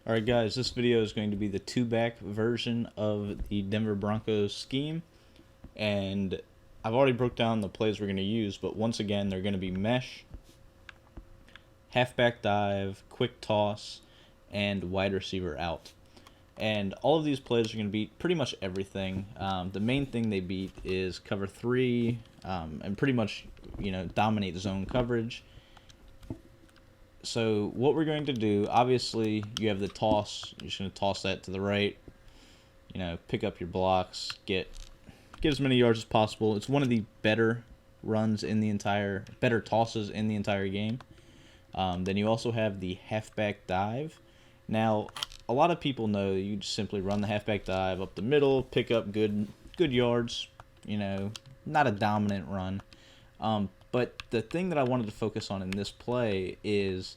Alright guys, this video is going to be the two-back version of the Denver Broncos scheme, and I've already broke down the plays we're going to use, but once again they're going to be mesh, halfback dive, quick toss, and wide receiver out. And all of these plays are going to beat pretty much everything. The main thing they beat is cover 3, and pretty much, dominate zone coverage. So what we're going to do, obviously you have the toss. You're just going to toss that to the right, pick up your blocks, get as many yards as possible. It's one of the better better tosses in the entire game. Then you also have the halfback dive. Now, a lot of people know that you just simply run the halfback dive up the middle, pick up good yards, not a dominant run. But the thing that I wanted to focus on in this play is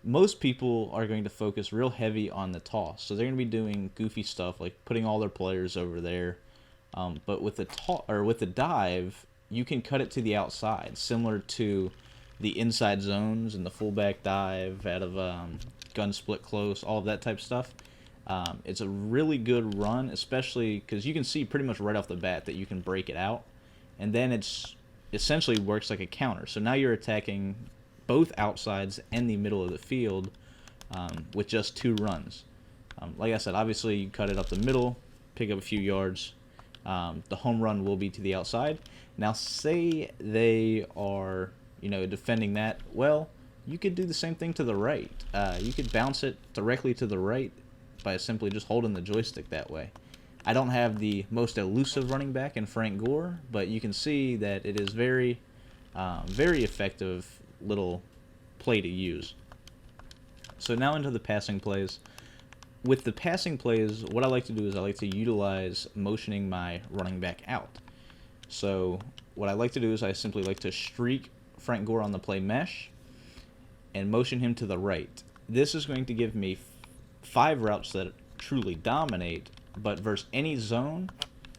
most people are going to focus real heavy on the toss. So they're going to be doing goofy stuff like putting all their players over there. But with the dive, you can cut it to the outside, similar to the inside zones and the fullback dive out of gun split close, all of that type of stuff. It's a really good run, especially because you can see pretty much right off the bat that you can break it out, and then it's essentially works like a counter. So now you're attacking both outsides and the middle of the field with just 2 runs. Like I said, obviously you cut it up the middle, pick up a few yards. The home run will be to the outside. Now say they are defending that well, you could do the same thing to the right. You could bounce it directly to the right by simply just holding the joystick that way. I don't have the most elusive running back in Frank Gore, but you can see that it is very effective little play to use. So now into the passing plays. With the passing plays, what I like to do is I like to utilize motioning my running back out. So what I like to do is I simply like to streak Frank Gore on the play mesh and motion him to the right. This is going to give me 5 routes that truly dominate, but versus any zone,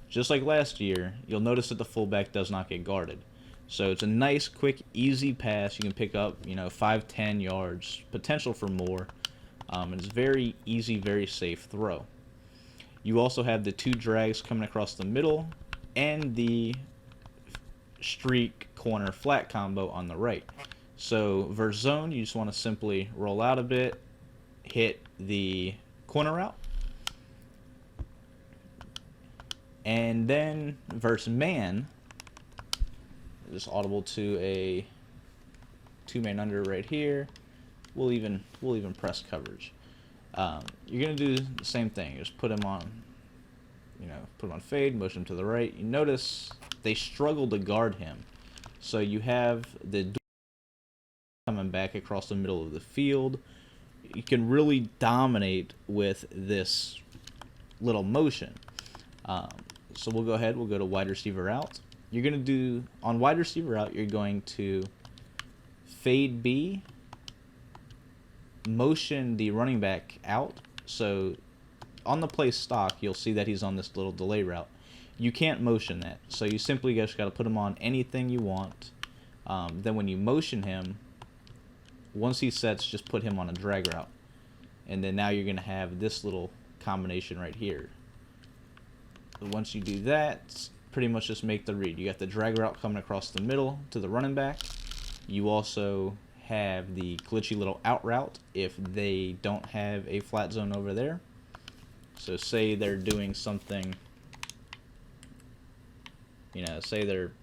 just like last year, you'll notice that the fullback does not get guarded. So it's a nice, quick, easy pass. You can pick up, 5-10 yards, potential for more. And it's very easy, very safe throw. You also have the 2 drags coming across the middle and the streak corner flat combo on the right. So versus zone, you just want to simply roll out a bit, hit the corner route. And then versus man, just audible to a 2-man under right here. We'll even press coverage. You're gonna do the same thing. Just put him on, put him on fade, motion him to the right. You notice they struggle to guard him, so you have the coming back across the middle of the field. You can really dominate with this little motion. So we'll go ahead. We'll go to wide receiver out. You're gonna do on wide receiver out. You're going to fade B. Motion the running back out. So on the play stock, you'll see that he's on this little delay route. You can't motion that, so you simply just got to put him on anything you want. Then when you motion him, once he sets, just put him on a drag route, and then now you're going to have this little combination right here. Once you do that, pretty much just make the read. You got the drag route coming across the middle to the running back. You also have the glitchy little out route if they don't have a flat zone over there. So say they're doing something, say they're,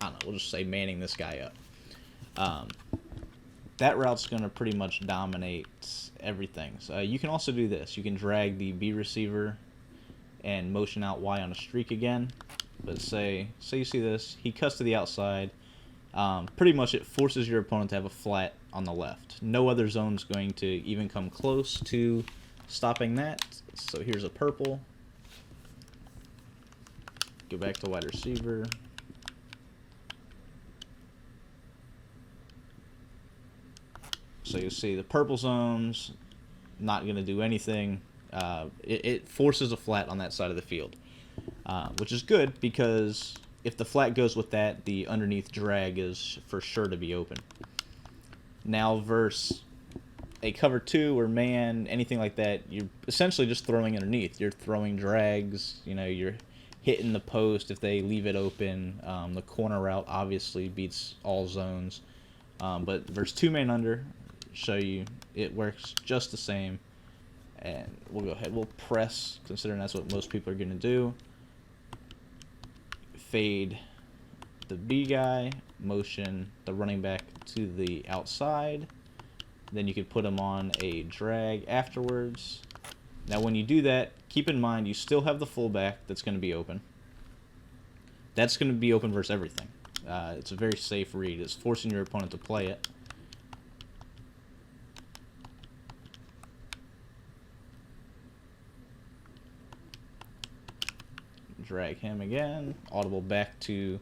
I don't know, we'll just say manning this guy up. That route's going to pretty much dominate everything. So you can also do this. You can drag the B receiver and motion out Y on a streak again. But say you see this, he cuts to the outside. Pretty much it forces your opponent to have a flat on the left. No other zone's going to even come close to stopping that. So here's a purple. Go back to wide receiver. So you'll see the purple zone's not going to do anything. It forces a flat on that side of the field, which is good because if the flat goes with that, the underneath drag is for sure to be open. Now versus a cover 2 or man, anything like that, you're essentially just throwing underneath. You're throwing drags, you know, you're hitting the post if they leave it open. The corner route obviously beats all zones. But versus 2 man under, show you it works just the same. And we'll go ahead, we'll press, considering that's what most people are going to do. Fade the B guy, motion the running back to the outside. Then you could put him on a drag afterwards. Now when you do that, keep in mind you still have the fullback that's going to be open. That's going to be open versus everything. It's a very safe read. It's forcing your opponent to play it. Drag him again. Audible back to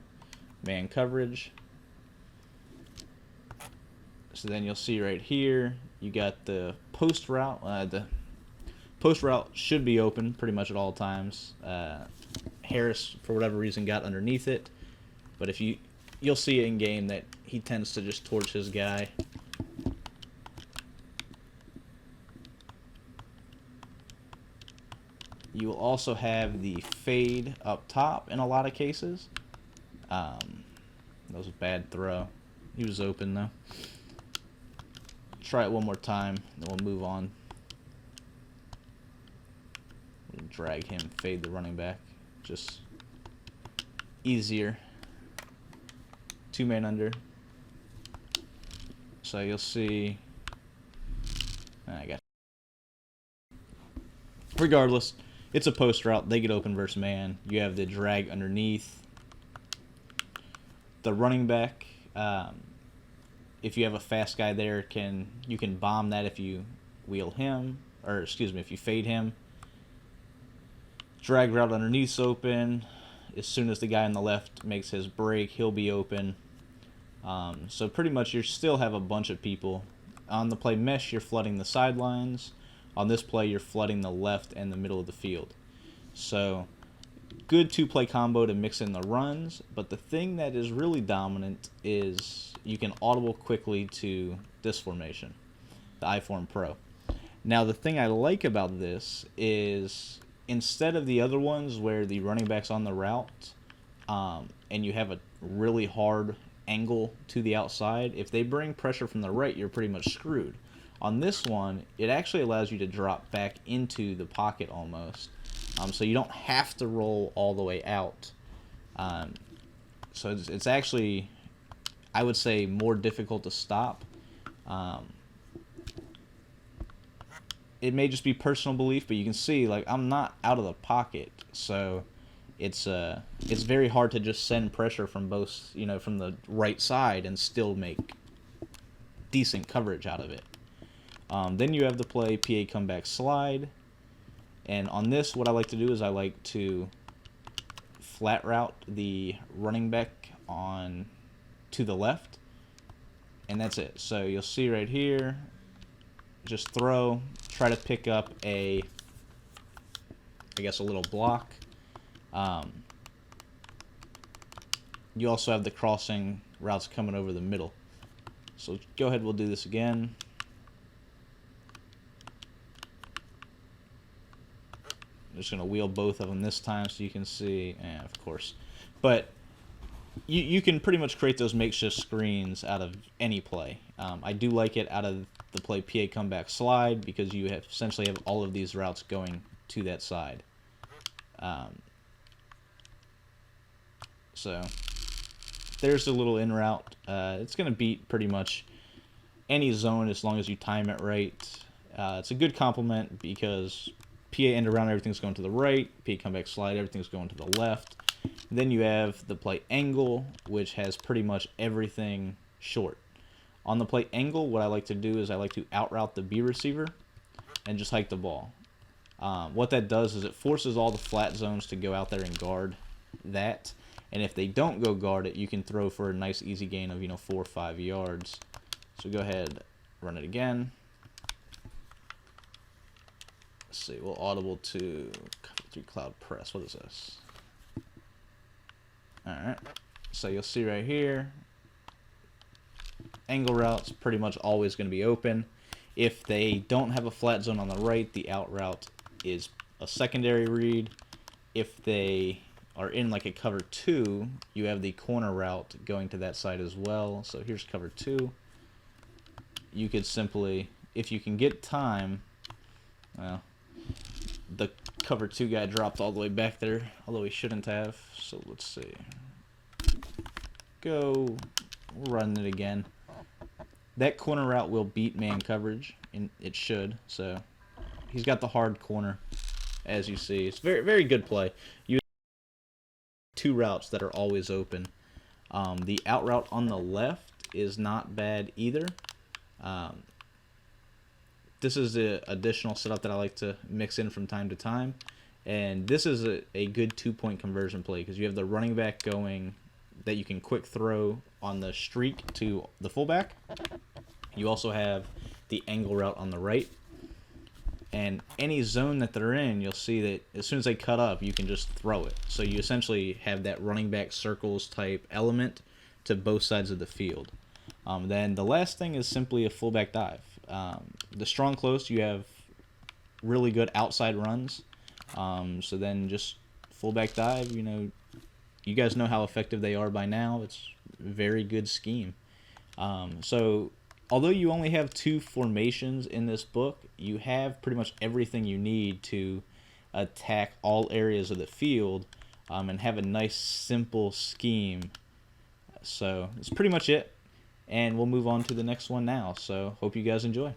man coverage. So then you'll see right here, you got the post route. The post route should be open pretty much at all times. Harris, for whatever reason, got underneath it. But if you'll see in game that he tends to just torch his guy. You will also have the fade up top in a lot of cases. That was a bad throw. He was open though. Try it one more time, then we'll move on. We'll drag him, fade the running back. Just easier. 2 man under. So you'll see. I got. Regardless, it's a post route. They get open versus man. You have the drag underneath. The running back, if you have a fast guy there, you can bomb that if you wheel him, or excuse me, if you fade him. Drag route underneath's open. As soon as the guy on the left makes his break, he'll be open. So pretty much you still have a bunch of people. On the play mesh, you're flooding the sidelines. On this play, you're flooding the left and the middle of the field. So good 2-play combo to mix in the runs, but the thing that is really dominant is you can audible quickly to this formation, the I-Form Pro. Now the thing I like about this is instead of the other ones where the running back's on the route and you have a really hard angle to the outside, if they bring pressure from the right, you're pretty much screwed. On this one, it actually allows you to drop back into the pocket almost. So you don't have to roll all the way out. So it's actually, I would say, more difficult to stop. It may just be personal belief, but you can see, like, I'm not out of the pocket, so it's very hard to just send pressure from both, from the right side and still make decent coverage out of it. Then you have the play PA comeback slide. And on this, what I like to do is I like to flat route the running back on to the left. And that's it. So you'll see right here, just throw, try to pick up a little block. You also have the crossing routes coming over the middle. So go ahead, we'll do this again. I'm just going to wheel both of them this time so you can see, of course. But you can pretty much create those makeshift screens out of any play. I do like it out of the play PA comeback slide because you essentially have all of these routes going to that side. So there's the little in route. It's going to beat pretty much any zone as long as you time it right. It's a good complement because PA end around, everything's going to the right. PA comeback slide, everything's going to the left. Then you have the play angle, which has pretty much everything short. On the play angle, what I like to do is I like to outroute the B receiver and just hike the ball. What that does is it forces all the flat zones to go out there and guard that. And if they don't go guard it, you can throw for a nice easy gain of 4 or 5 yards. So go ahead, run it again. Let's see, we'll audible to cover 3 cloud press. What is this? Alright, so you'll see right here, angle route's pretty much always going to be open. If they don't have a flat zone on the right, the out route is a secondary read. If they are in like a cover 2, you have the corner route going to that side as well. So here's cover 2. You could simply, if you can get time, well, the cover 2 guy dropped all the way back there, although he shouldn't have. So let's see. Go run it again. That corner route will beat man coverage, and it should. So he's got the hard corner, as you see. It's very, very good play. You have 2 routes that are always open. The out route on the left is not bad either. This is the additional setup that I like to mix in from time to time. And this is a good 2-point conversion play because you have the running back going that you can quick throw on the streak to the fullback. You also have the angle route on the right. And any zone that they're in, you'll see that as soon as they cut up, you can just throw it. So you essentially have that running back circles type element to both sides of the field. Then the last thing is simply a fullback dive. The strong close, you have really good outside runs. So then just fullback dive, you guys know how effective they are by now. It's a very good scheme. So although you only have 2 formations in this book, you have pretty much everything you need to attack all areas of the field and have a nice simple scheme. So that's pretty much it. And we'll move on to the next one now. So hope you guys enjoy.